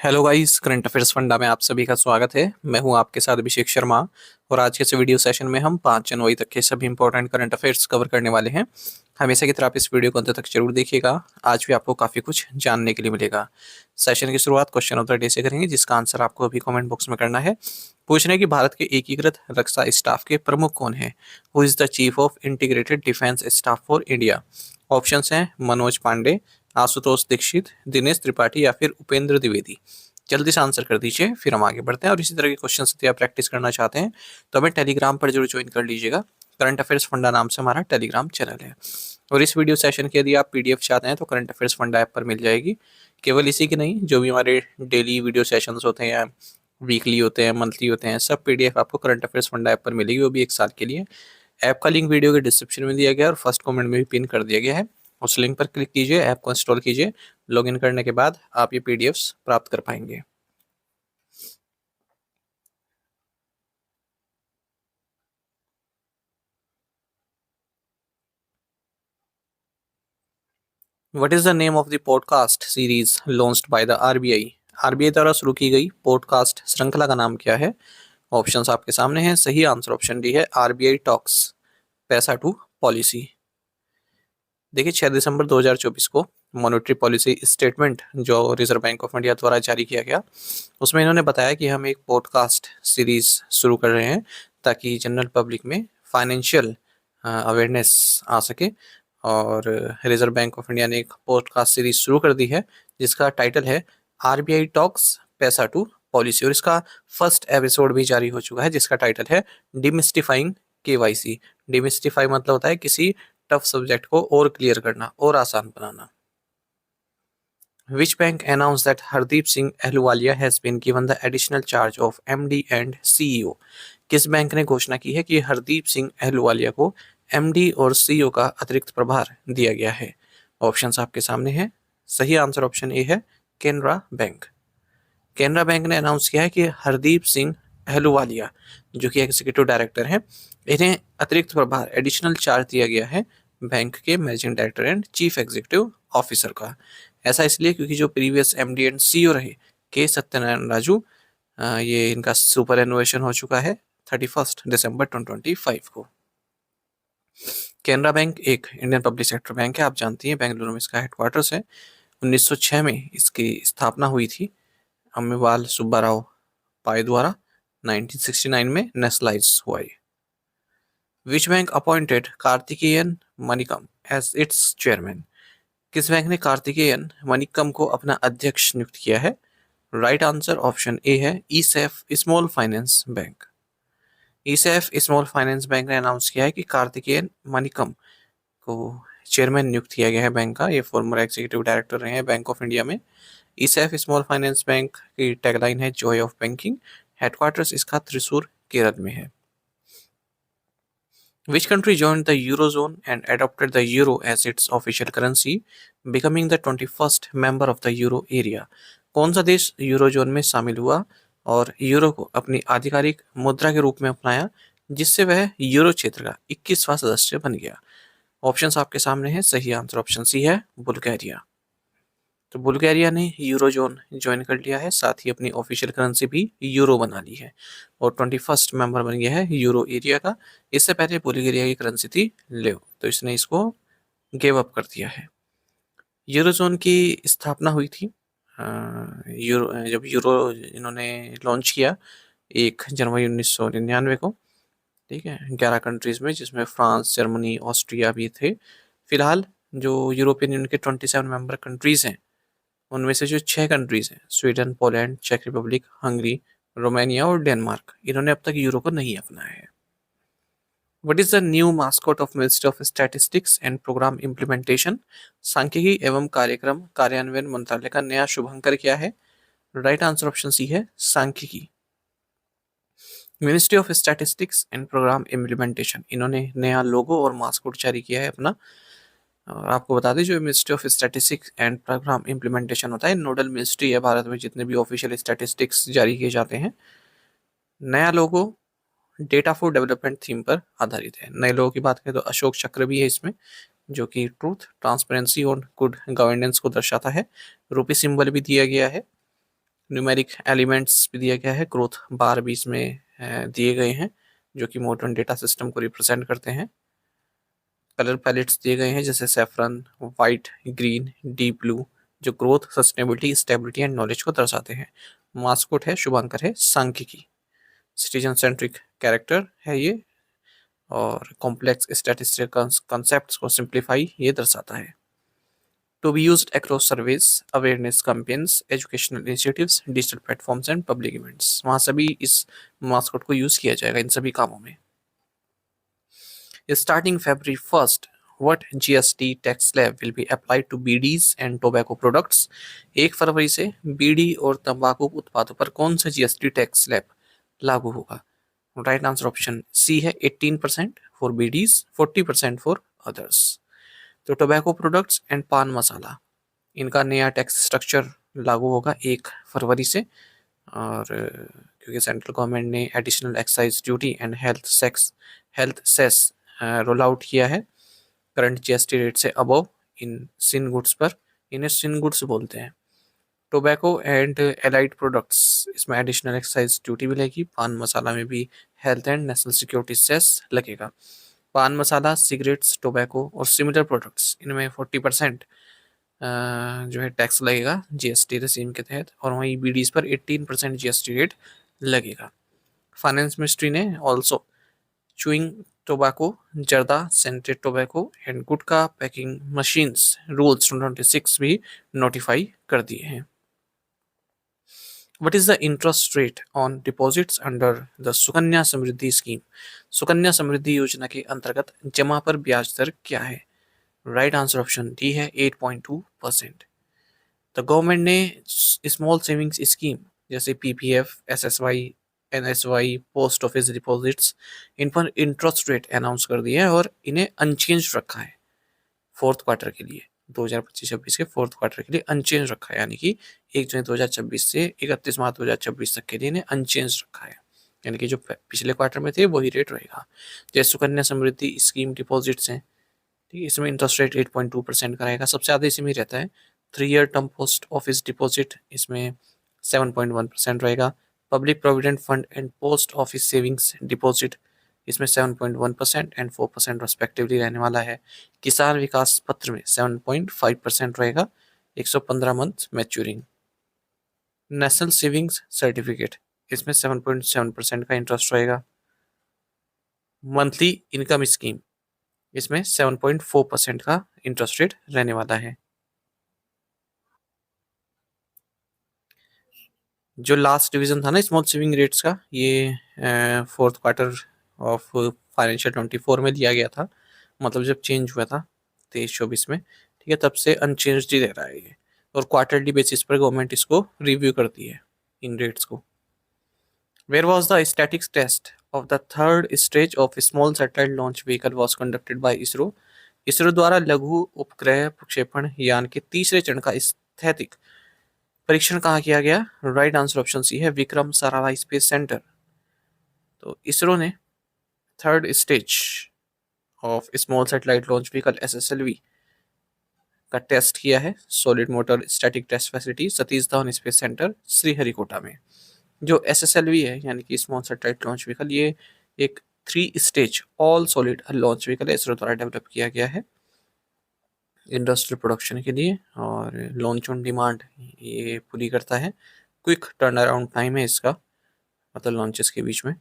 Hello guys, current affairs funda में आप सभी का स्वागत है। मैं हूं आपके साथ अभिषेक शर्मा। और आज के इस वीडियो सेशन में हम 5 जनवरी तक के सभी इंपॉर्टेंट करंट अफेयर्स कवर करने वाले हैं। हमेशा की तरह आप इस वीडियो को अंत तक जरूर देखिएगा। आज भी आपको काफ़ी कुछ जानने के लिए मिलेगा। सेशन की शुरुआत क्वेश्चन ऑफ द डे से करेंगे, जिसका आंसर आपको अभी कमेंट बॉक्स में करना है। पूछ रहे हैं कि भारत के एकीकृत रक्षा स्टाफ के प्रमुख कौन है। Who is the chief of integrated defence staff for India. Options हैं मनोज पांडे, आशुतोष दीक्षित, दिनेश त्रिपाठी या फिर उपेंद्र द्विवेदी। जल्दी से आंसर कर दीजिए, फिर हम आगे बढ़ते हैं। और इसी तरह के क्वेश्चन यदि आप प्रैक्टिस करना चाहते हैं तो हमें टेलीग्राम पर जरूर ज्वाइन कर लीजिएगा। करंट अफेयर्स फंडा नाम से हमारा टेलीग्राम चैनल है। और इस वीडियो सेशन की यदि आप पीडीएफ चाहते हैं तो करंट अफेयर्स फंडा ऐप पर मिल जाएगी। केवल इसी की नहीं, जो भी हमारे डेली वीडियो सेशंस होते हैं, वीकली होते हैं, मंथली होते हैं, सब पीडीएफ आपको करंट अफेयर्स फंडा ऐप पर मिलेगी, वो भी 1 साल के लिए। ऐप का लिंक वीडियो के डिस्क्रिप्शन में दिया गया है और फर्स्ट कमेंट में भी पिन कर दिया गया है। उस लिंक पर क्लिक कीजिए, ऐप को इंस्टॉल कीजिए। लॉगिन करने के बाद आप ये पीडीएफ्स प्राप्त कर पाएंगे। What is the name of the podcast series launched by the RBI? RBI द्वारा शुरू की गई पॉडकास्ट श्रृंखला का नाम क्या है? ऑप्शंस आपके सामने हैं। सही आंसर ऑप्शन डी है, आरबीआई टॉक्स पैसा टू पॉलिसी। देखिए, 6 दिसंबर 2024 को मॉनेटरी पॉलिसी स्टेटमेंट जो रिजर्व बैंक ऑफ इंडिया द्वारा जारी किया गया, उसमें इन्होंने बताया कि हम एक पॉडकास्ट सीरीज शुरू कर रहे हैं ताकि जनरल पब्लिक में फाइनेंशियल अवेयरनेस आ सके। और रिजर्व बैंक ऑफ इंडिया ने एक पॉडकास्ट सीरीज शुरू कर दी है जिसका टाइटल है आरबीआई टॉक्स पैसा टू पॉलिसी। और इसका फर्स्ट एपिसोड भी जारी हो चुका है जिसका टाइटल है डिमिस्टिफाइंग केवाईसी। डिमिस्टिफाई मतलब होता है किसी टफ सब्जेक्ट को और क्लियर करना और आसान बनाना। Which bank announced that Hardeep Singh Ahluwalia has been given the additional charge of MD and CEO? किस बैंक ने घोषणा की है कि हरदीप सिंह अहलुवालिया को एमडी और सीईओ का अतिरिक्त प्रभार दिया गया है? ऑप्शंस आपके सामने हैं। सही आंसर ऑप्शन ए है, केनरा बैंक। केनरा बैंक ने अनाउंस किया है कि हरदीप सिंह अहलुवालिया जो कि एग्जीक्यूटिव डायरेक्टर हैं, इन्हें अतिरिक्त प्रभार एडिशनल चार्ज दिया गया है बैंक के managing director and chief executive officer का। ऐसा इसलिए क्योंकि जो प्रीवियस एमडी एंड सीईओ रहे के सत्यनारायण राजू, ये इनका सुपर एनुएशन हो चुका है 31 दिसंबर 2025 को। केनरा बैंक एक इंडियन पब्लिक सेक्टर बैंक है, आप जानती हैं, बेंगलुरु में इसका हेडक्वार्टर्स है। 1906 में इसकी स्थापना हुई थी अम्मेवाल सुब्बाराव पाई द्वारा। 1969 में नेशनलाइज हुआ ये। Which bank appointed Karthikeyan Manickam as its chairman? किस बैंक ने कार्तिकेयन मनिकम को अपना अध्यक्ष नियुक्त किया है? राइट आंसर ऑप्शन ए है, ESAF small finance bank. ESAF small finance bank ने अनाउंस किया है कि कार्तिकेयन मनिकम को चेयरमैन नियुक्त किया गया है बैंक का। ये फॉर्मर एग्जीक्यूटिव डायरेक्टर रहे हैं बैंक ऑफ इंडिया में। ईसेफ स्मॉल फाइनेंस बैंक की टैगलाइन है जॉय ऑफ बैंकिंग। हेडक्वार्टर्स इसका त्रिशूर केरल में है। Which country joined the Eurozone and adopted the euro as its official currency, becoming the 21st member of the euro area? कौन सा देश eurozone में शामिल हुआ और यूरो को अपनी आधिकारिक मुद्रा के रूप में अपनाया, जिससे वह यूरो क्षेत्र का 21वां सदस्य बन गया? ऑप्शंस आपके सामने हैं। सही आंसर ऑप्शन सी है, बुल्गारिया। तो बुल्गारिया ने यूरोजोन ज्वाइन कर लिया है, साथ ही अपनी ऑफिशियल करेंसी भी यूरो बना ली है और 21st मेंबर बन गया है यूरो एरिया का। इससे पहले बुल्गारिया की करेंसी थी लेव, तो इसने इसको गिव अप कर दिया है। यूरोजोन की स्थापना हुई थी जब यूरो इन्होंने लॉन्च किया 1 जनवरी 1999 को। ठीक है, 11 कंट्रीज में, जिसमें फ्रांस, जर्मनी, ऑस्ट्रिया भी थे। फिलहाल जो यूरोपियन यूनियन के 27 मेंबर कंट्रीज हैं, उनमें से जो 6 कंट्रीज हैं, स्वीडन, पोलैंड, चेक रिपब्लिक, हंगरी, रोमानिया और डेनमार्क, इन्होंने अब तक यूरो को नहीं अपनाया है। What is the new mascot of ministry of statistics and programme implementation? सांख्यिकी एवं कार्यक्रम कार्यान्वयन मंत्रालय का नया शुभंकर क्या है? राइट आंसर ऑप्शन सी है, सांख्यिकी। Ministry of statistics and programme implementation, इन्होंने नया लोगो और मास्कॉट जारी किया है अपना। और आपको बता दें, जो ministry of statistics and programme implementation होता है, नोडल मिनिस्ट्री है भारत में जितने भी ऑफिशियल स्टैटिस्टिक्स जारी किए जाते हैं। नया लोगो डेटा फॉर डेवलपमेंट थीम पर आधारित है। नए लोगों की बात करें तो अशोक चक्र भी है इसमें, जो कि ट्रूथ, ट्रांसपेरेंसी और गुड गवर्नेंस को दर्शाता है। रूपी सिंबल भी दिया गया है। न्यूमेरिक एलिमेंट्स भी दिया गया है, ग्रोथ बार भी इसमें दिए गए हैं जो कि मॉडर्न डेटा सिस्टम को रिप्रेजेंट करते हैं। कलर पैलेट्स दिए गए हैं जैसे saffron, white, green, deep blue, जो growth, sustainability, stability and knowledge को दर्शाते हैं। मास्कोट है, शुभांकर है, सांख्यिकी। सिटीजन सेंट्रिक कैरेक्टर है ये, और कॉम्प्लेक्स स्टैटिस्टिकल कॉन्सेप्ट्स को सिंप्लीफाई ये दर्शाता है। To be used across service, awareness campaigns, educational initiatives, digital platforms and public events, वहाँ सभी इस मास्कोट को यूज किया जाएगा इन सभी कामों में। Starting February 1st, what GST tax slab will be applied to BDs and tobacco products? 1 फरवरी से बीड़ी और तंबाकू उत्पादों पर कौन सा जीएसटी टैक्स स्लैब लागू होगा? राइट आंसर ऑप्शन सी है 18% फॉर बीडीज, 40% फॉर अदर्स। तो टोबैको प्रोडक्ट्स एंड पान मसाला, इनका नया टैक्स स्ट्रक्चर लागू होगा 1 फरवरी से, और क्योंकि सेंट्रल गवर्नमेंट ने additional excise duty and health cess roll out किया है करंट जीएसटी रेट से अबव इन सिन गुड्स पर, इन्हें सिन गुड्स बोलते हैं। टोबैको एंड एलाइड प्रोडक्ट्स, इसमें एडिशनल एक्साइज ड्यूटी भी लगेगी। पान मसाला में भी health and national security cess लगेगा। पान मसाला, सिगरेट्स, टोबैको और सिमिलर प्रोडक्ट्स, इनमें 40% जो है टैक्स लगेगा जीएसटी रेजिम के तहत, और वहीं बीडीज पर 18% जीएसटी रेट लगेगा। फाइनेंस मिनिस्ट्री ने ऑल्सो चुइंग टोबैको, जर्दा, scented tobacco and gutkha packing machines rules 2026 भी नोटिफाई कर दिए हैं। What is the interest rate on deposits under the Sukanya Samriddhi scheme? Sukanya Samriddhi Yojana के अंतर्गत जमा पर ब्याज दर क्या है? राइट आंसर ऑप्शन डी है 8.2%। तो गवर्नमेंट ने स्मॉल सेविंग्स स्कीम जैसे PPF, SSY, NSY, post office deposits, इन पर इंटरेस्ट रेट अनाउंस कर दिया है और इन्हें अनचेंज रखा है फोर्थ क्वार्टर के लिए। 2025-26 के फोर्थ क्वार्टर के लिए अनचेंज रखा है, यानी कि 1 जनवरी 2026 से 31 मार्च 2026 तक के लिए इन्हें अनचेंज रखा है, यानी कि जो पिछले क्वार्टर में थे वही रेट रहेगा। जैसे सुकन्या समृद्धि स्कीम डिपॉजिट्स हैं, ठीक है, इसमें इंटरेस्ट रेट 8.2% का रहेगा। सबसे ज़्यादा इसी में रहता है 3 year term post office deposit, इसमें 7.1% रहेगा। Public provident fund and post office savings deposit, इसमें 7.1% एंड 4% रेस्पेक्टिवली रहने वाला है। किसान विकास पत्र में 7.5% रहेगा, 115 month maturing. National savings certificate, इसमें 7.7% का इंटरेस्ट रहेगा। मंथली इनकम स्कीम, इसमें 7.4% का इंटरेस्ट रेट रहने वाला है। जो लास्ट डिवीजन था ना स्मॉल सेविंग रेट्स का, ये फोर्थ क्वार्टर ऑफ फाइनेंशियल 24 में दिया गया था, मतलब जब चेंज हुआ था 23-24 में, ठीक है, तब से अनचेंज ही रह रहा है ये, और क्वार्टरली बेसिस पर गवर्नमेंट इसको रिव्यू करती है इन रेट्स को। Where was the statics test of the third stage of small satellite launch vehicle was conducted by ISRO? ISRO द्वारा लघु उपग्रह प्रक्षेपण यान के तीसरे चरण का स्थैतिक परीक्षण कहाँ किया गया? राइट आंसर ऑप्शन सी है विक्रम साराभाई स्पेस सेंटर। तो इसरो ने third stage of small satellite launch vehicle SSLV का टेस्ट किया है solid motor static test facility Satish Dhawan space centre Sriharikota में। जो एसएसएलवी है यानी कि स्मॉल सैटेलाइट लॉन्च व्हीकल, ये एक 3 stage all solid launch vehicle ISRO द्वारा डेवलप किया गया है इंडस्ट्रियल प्रोडक्शन के लिए, और लॉन्च ऑन डिमांड ये पूरी करता है। क्विक टर्न अराउंड टाइम है इसका, मतलब लॉन्चेस के बीच में।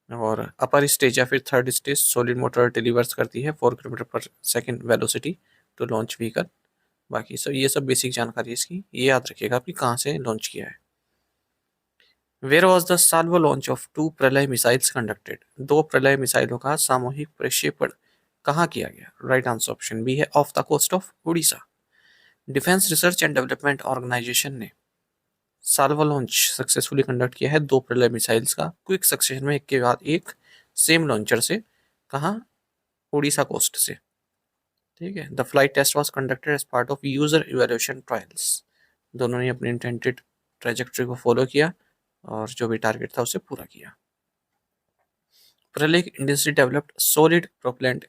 और अपर स्टेज या फिर third stage solid motor delivers करती है 4 kilometre per second velocity to launch vehicle. बाकी सब ये सब बेसिक जानकारी इसकी ये याद रखिएगा आपकी कहाँ से लॉन्च किया है। Where was the salvo launch of 2 Pralay missiles conducted? 2 प्रलय मिसाइलों का सामूहिक प्रक्षेपण कहाँ किया गया? राइट आंसर ऑप्शन बी है off the coast of Orissa. Defence research and development organisation ने साल्वा लॉन्च सक्सेसफुली कंडक्ट किया है 2 प्रलय मिसाइल्स का क्विक सक्सेशन में, एक के बाद एक, सेम लॉन्चर से। कहाँ? उड़ीसा कोस्ट से, ठीक है। The flight test was conducted as part of user evaluation trials. दोनों ने अपनी इंटेंटेड ट्रेजेक्टरी को फॉलो किया और जो भी टारगेट था उसे पूरा किया। प्रलय industry developed solid propellant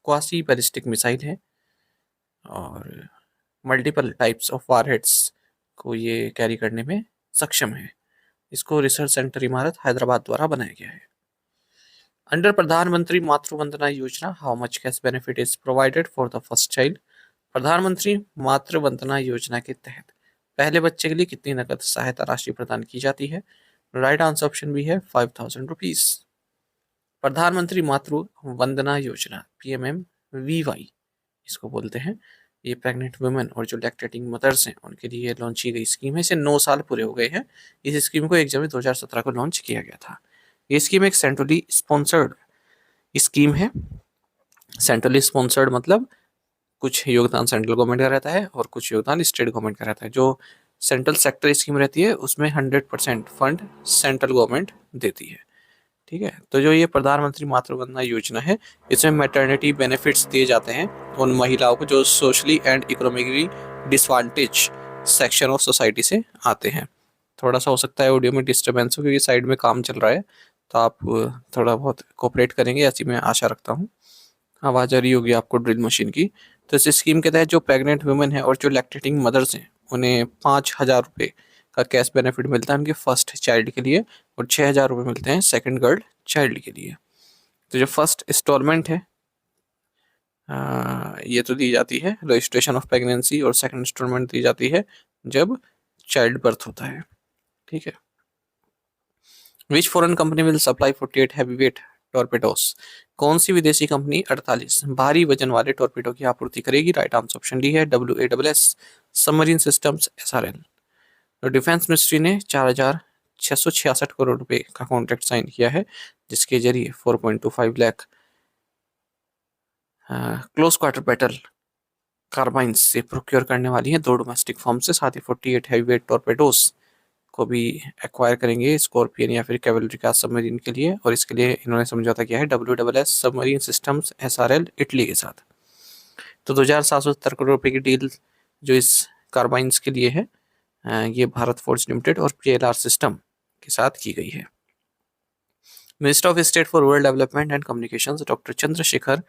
quasi ballistic missile है, और मल्टीपल टाइप्स ऑफ वारहेड्स को ये कैरी करने में सक्षम है। इसको रिसर्च सेंटर इमारत हैदराबाद द्वारा बनाया गया है। अंडर प्रधानमंत्री मातृ Vandana Yojana, how much cash benefit is provided for the first child? प्रधानमंत्री मातृ वंदना योजना के तहत पहले बच्चे के लिए कितनी नकद सहायता राशि प्रदान की जाती है? राइट आंसर ऑप्शन भी है 5000 रुपीज। प्रधानमंत्री मातृ वंदना योजना PMMVY इसको बोलते हैं। ये प्रेग्नेंट वुमेन और जो लैक्टेटिंग मदर्स हैं उनके लिए लॉन्च की गई स्कीम है। इसे 9 साल पूरे हो गए हैं। इस स्कीम को 1 जनवरी 2017 को लॉन्च किया गया था। ये स्कीम एक सेंट्रली स्पॉन्सर्ड स्कीम है। सेंट्रली स्पॉन्सर्ड मतलब कुछ योगदान सेंट्रल गवर्नमेंट का रहता है और कुछ योगदान स्टेट गवर्नमेंट का रहता है। जो सेंट्रल सेक्टर स्कीम रहती है उसमें 100% फंड सेंट्रल गवर्नमेंट देती है। ठीक है, तो जो ये प्रधानमंत्री मातृ वंदना योजना है, इसमें मैटरनिटी बेनिफिट्स दिए जाते हैं उन महिलाओं को जो socially and economically disadvantage section of society से आते हैं। थोड़ा सा हो सकता है ऑडियो में डिस्टर्बेंस हो क्योंकि साइड में काम चल रहा है, तो आप थोड़ा बहुत कोऑपरेट करेंगे ऐसी मैं आशा रखता हूँ। आवाज़ आ रही होगी आपको ड्रिल मशीन की। तो इस स्कीम के तहत जो प्रेग्नेंट वुमेन है और जो लैक्टेटिंग मदर्स हैं उन्हें 5000 रुपये का कैश बेनिफिट मिलता है उनके फर्स्ट चाइल्ड के लिए और 6000 रुपये मिलते हैं सेकंड गर्ल चाइल्ड के लिए। तो जो फर्स्ट इंस्टॉलमेंट है ये तो दी जाती है रजिस्ट्रेशन ऑफ प्रेगनेंसी और सेकंड इंस्टॉलमेंट दी जाती है जब चाइल्ड बर्थ होता है। ठीक है। Which foreign company will supply 48 heavy weight torpedoes? कौन सी विदेशी कंपनी 48 भारी वजन वाले टॉर्पेडो की आपूर्ति करेगी? राइट आंसर ऑप्शन डी है WASS सबमरीन सिस्टम्स SRL। तो डिफेंस मिनिस्ट्री ने 4666 करोड़ रुपए का कॉन्ट्रैक्ट साइन किया है जिसके जरिए 4.25 लाख क्लोज क्वार्टर बैटल कार्बाइंस से प्रोक्योर करने वाली है 2 डोमेस्टिक फॉर्म से। साथ ही 48 हैवीवेट टॉर्पेडोस को भी एक्वायर करेंगे स्कॉर्पियन या फिर कैवलरी क्लास सबमरीन के लिए, और इसके लिए इन्होंने समझौता किया है WASS submarine systems SRL Italy के साथ। तो 2770 करोड़ रुपए की डील जो इस कार्बाइंस के लिए है ये भारत फोर्ज लिमिटेड और PLR सिस्टम के साथ की गई है। Minister of state for rural development and communications doctor Chandrashekhar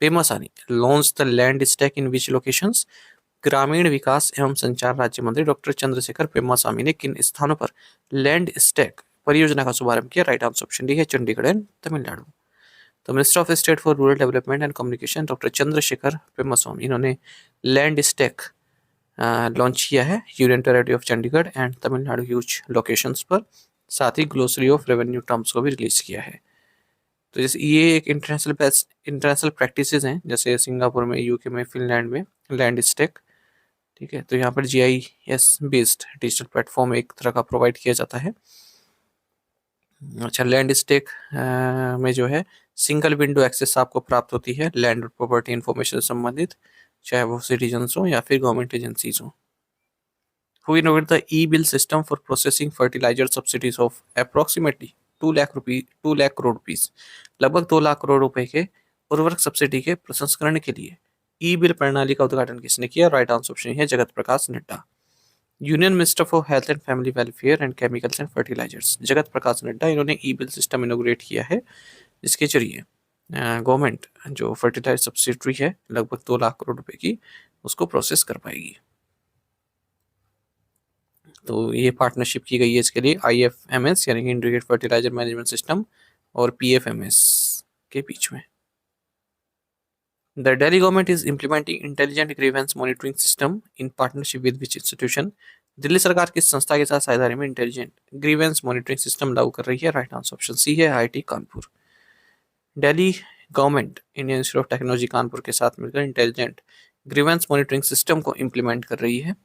Pemmasani launch the land stack in which locations? ग्रामीण विकास एवं संचार राज्य मंत्री डॉक्टर चंद्रशेखर पेम्मासामी ने किन स्थानों पर लैंड स्टैक परियोजना का शुभारंभ किया? राइट आंसर ऑप्शन डी है चंडीगढ़ एंड तमिलनाडु। तो minister of state for rural development and communication doctor Chandrashekhar Pemmaswami इन्होंने लैंड स्टैक लॉन्च किया है union territory of Chandigarh and Tamil Nadu huge locations पर। साथ ही ग्लोसरी ऑफ रेवेन्यू टर्म्स को भी रिलीज किया है। तो जैसे ये एक इंटरनेशनल प्रैक्टिसेस हैं जैसे सिंगापुर में, UK में, फिनलैंड में लैंड स्टैक। ठीक है, तो यहाँ पर GIS बेस्ड डिजिटल प्लेटफॉर्म एक तरह का प्रोवाइड किया जाता है। अच्छा, लैंड स्टेक में जो है सिंगल विंडो एक्सेस आपको प्राप्त होती है लैंड और प्रॉपर्टी इन्फॉर्मेशन से संबंधित, चाहे वो सिटीजन्स हो या फिर गवर्नमेंट एजेंसीज हो। Who innovated the e-bill system for processing fertilizer subsidies of approximately 2 lakh crore rupees? लगभग 2 लाख करोड़ रुपए के उर्वरक सब्सिडी के प्रसंस्करण के लिए ई बिल प्रणाली का उद्घाटन किसने किया? राइट आंसर ऑप्शन है Jagat Prakash Nadda. Union minister for health and family welfare and chemicals and fertilizers Jagat Prakash Nadda इन्होंने ई बिल सिस्टम इनोग्रेट किया है जिसके जरिए गवर्नमेंट जो फर्टिलाइजर सब्सिडी है लगभग 2 लाख करोड़ रुपए की उसको प्रोसेस कर पाएगी। तो ये पार्टनरशिप की गई है इसके लिए IFMS यानी कि इंटीग्रेटेड फर्टिलाइजर मैनेजमेंट सिस्टम और PFMS के बीच में। The Delhi government is implementing intelligent grievance monitoring system in partnership with which institution? Delhi सरकार किस संस्था के साथ साझेदारी में इंटेलिजेंट ग्रीवेंस मॉनिटरिंग सिस्टम लागू कर रही है? राइट आंसर ऑप्शन सी है IIT Kanpur. Delhi government Indian institute of technology Kanpur के साथ मिलकर इंटेलिजेंट ग्रीवेंस मॉनिटरिंग सिस्टम को इम्प्लीमेंट कर रही है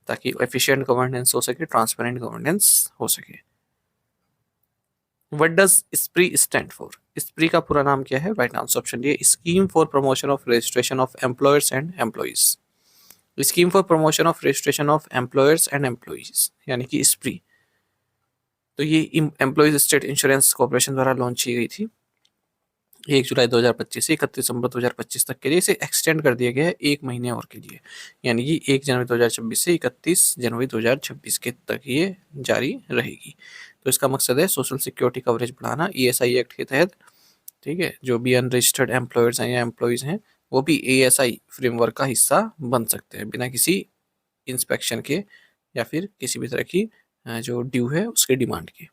ताकि एफिशिएंट गवर्नेंस हो सके, ट्रांसपेरेंट गवर्नेंस हो सके। What does स्प्री stand for? स्प्री का पूरा नाम क्या है? Right answer option D scheme for promotion of registration of employers and employees. Scheme for promotion of registration of employers and employees यानी कि स्प्री। तो ये एम्प्लॉइज स्टेट इंश्योरेंस कॉर्पोरेशन द्वारा लॉन्च की गई थी 1 जुलाई 2025 से 31 दिसंबर 2025 तक के लिए। इसे एक्सटेंड कर दिया गया है 1 महीने और के लिए, यानी कि 1 जनवरी 2026 से 31 जनवरी 2026 के तक ये जारी रहेगी। तो इसका मकसद है सोशल सिक्योरिटी कवरेज बढ़ाना ESI एक्ट के तहत। ठीक है, जो भी अनरजिस्टर्ड एम्प्लॉयर्स हैं या एम्प्लॉयज़ हैं वो भी ASI फ्रेमवर्क का हिस्सा बन सकते हैं बिना किसी इंस्पेक्शन के या फिर किसी भी तरह की जो ड्यू है उसके डिमांड की।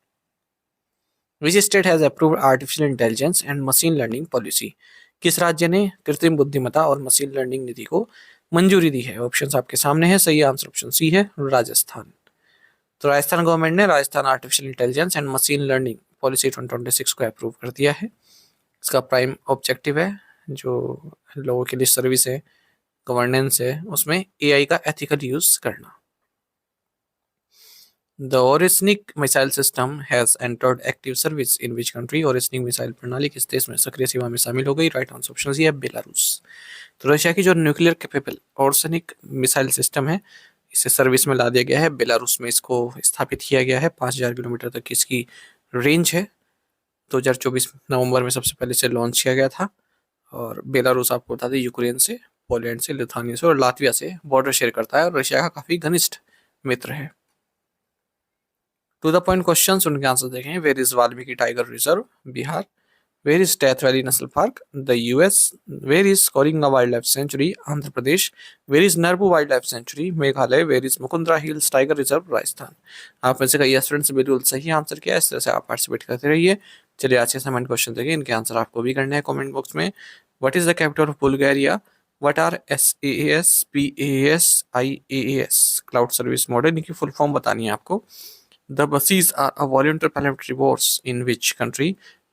Which state has approved artificial intelligence and machine learning policy? किस राज्य ने कृत्रिम बुद्धिमत्ता और मशीन लर्निंग नीति को मंजूरी दी है? ऑप्शंस आपके सामने है, सही आंसर ऑप्शन सी है, राजस्थान। तो राजस्थान गवर्नमेंट ने Rajasthan artificial intelligence and machine learning policy 2026 को अप्रूव कर दिया है। इसका प्राइम ऑब्जेक्टिव है, जो लोगों के लिए सर्विस है, गवर्नेंस है, उसमें एआई का एथिकल यूज करना। The Oreshnik missile system has entered active service in which country? Oreshnik missile प्रणाली किस देश में सक्रिय सेवा में शामिल हो गई? राइट आंसर ऑप्शन सी है, बेलारूस। तो रशिया की जो न्यूक्लियर कैपेबल ओरेस्निक मिसाइल सिस्टम है, इसे सर्विस में ला दिया गया है, बेलारूस में इसको स्थापित किया गया है। 5000 किलोमीटर तक इसकी रेंज है। 2024 नवंबर में सबसे पहले इसे लॉन्च किया गया था। और बेलारूस आपको बता दें यूक्रेन से, पोलैंड से, लिथुआनिया से और लातविया से बॉर्डर शेयर करता है और रशिया का काफी घनिष्ठ मित्र है। टू द पॉइंट क्वेश्चन, उनके आंसर देखें। Where is Valmiki tiger reserve? Bihar. Where is Death Valley national park? The US. Where is Coringa wildlife sanctuary? Andhra Pradesh. Where is Narpuh wildlife sanctuary? Meghalaya. Where is Mukundra hills tiger reserve? Rajasthan. आप में से कई students बिल्कुल सही answer किया है, इस तरह से आप पार्टिसिपेट करते रहिए। चलिए आज के असाइनमेंट क्वेश्चन देखिए, इनके आंसर आपको भी करने हैं कमेंट बॉक्स में। What is the capital of Bulgaria? What are SaaS, PaaS, IaaS? Cloud service model, इनकी फुल फॉर्म बतानी है आपको। The buses are a voluntary parliamentary wars in which country?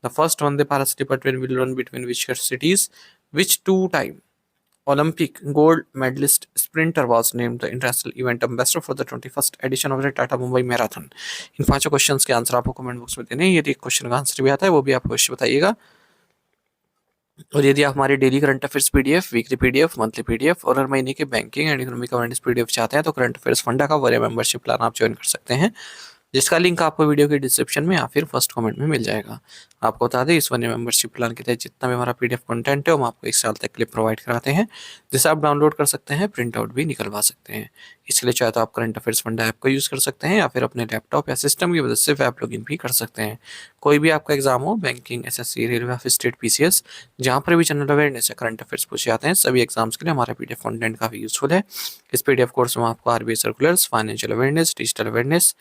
The first Vande Bharat sleeper train will run between which cities? Which two-time Olympic gold medalist sprinter was named the international event ambassador for the 21st edition of the Tata Mumbai Marathon? इन पांचों questions के answer आपको comment box में देने हैं। यदि question का answer भी आता है वो भी आपको अवश्य बताइएगा। और यदि आप हमारे daily current affairs PDF, weekly PDF, monthly PDF और हर महीने के banking and economic awareness PDF चाहते हैं तो करंट अफेयर्स फंडा का वरीय मेंबरशिप प्लान आप ज्वाइन कर सकते हैं, जिसका लिंक आपको वीडियो के डिस्क्रिप्शन में या फिर फर्स्ट कमेंट में मिल जाएगा। आपको बता दें, इस वरीय मेंबरशिप प्लान के तहत जितना भी हमारा पीडीएफ कंटेंट है वो हम आपको 1 साल तक क्लिप प्रोवाइड कराते हैं, जिसे आप डाउनलोड कर सकते हैं, प्रिंट आउट भी निकलवा सकते हैं। इसके लिए चाहे तो आप करंट अफेयर्स फंडा ऐप का यूज़ कर सकते हैं या फिर अपने लैपटॉप या सिस्टम की मदद से ऐप लॉगिन भी कर सकते हैं। कोई भी आपका एग्जाम हो, बैंकिंग, SSC, रेलवे, फिर स्टेट PCS, जहाँ पर भी जनरल अवेयरनेस या करंट अफेयर्स पूछे जाते हैं, सभी एग्जाम्स के लिए हमारा पीडीएफ कंटेंट काफी यूजफुल है। इस पीडीएफ कोर्स में आपको RBI circulars, financial awareness, digital awareness,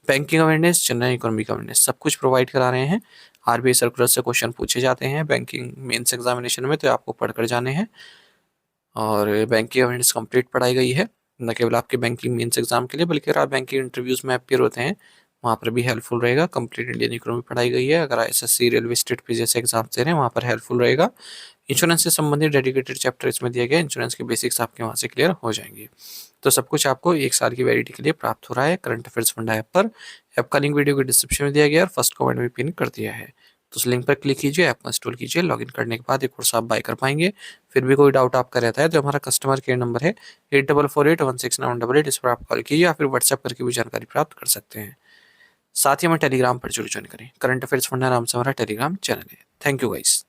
banking awareness, general economic awareness सब कुछ प्रोवाइड करा रहे हैं। RBI सर्कुलर से क्वेश्चन पूछे जाते हैं बैंकिंग मेंस एग्जामिनेशन में, तो आपको पढ़कर जाने हैं। और बैंकिंग अवेयरनेस कंप्लीट पढ़ाई गई है, न केवल आपके बैंकिंग मेंस एग्जाम के लिए बल्कि अगर आप बैंकिंग इंटरव्यूज में अपियर होते हैं वहाँ पर भी हेल्पफुल रहेगा। कंप्लीट इंडियन इकोनॉमी पढ़ाई गई है। अगर SSC, रेलवे, स्टेट पे जैसे एग्जाम दे रहे हैं वहाँ पर हेल्पफुल रहेगा। इंश्योरेंस से संबंधित डेडिकेटेड चैप्टर इसमें दिया गया है, इंश्योरेंस के बेसिक्स आपके वहाँ से क्लियर हो जाएंगे। तो सब कुछ आपको 1 साल की वैलिडिटी के लिए प्राप्त हो रहा है करंट अफेयर्स फंडा ऐप पर। ऐप का लिंक वीडियो के डिस्क्रिप्शन में दिया गया है और फर्स्ट कमेंट में पिन कर दिया है। तो उस लिंक पर क्लिक कीजिए, ऐप को इंस्टॉल कीजिए, लॉगिन करने के बाद एक कोर्स आप बाय कर पाएंगे। फिर भी कोई डाउट आपका रहता है तो हमारा कस्टमर केयर नंबर है 8448169188, इस पर आप कॉल कीजिए या फिर व्हाट्सएप करके भी जानकारी प्राप्त कर सकते हैं। साथ ही हमें टेलीग्राम पर जरूर ज्वाइन करें। करंट अफेयर्स फंडा नाम से हमारा टेलीग्राम चैनल है। Thank you guys.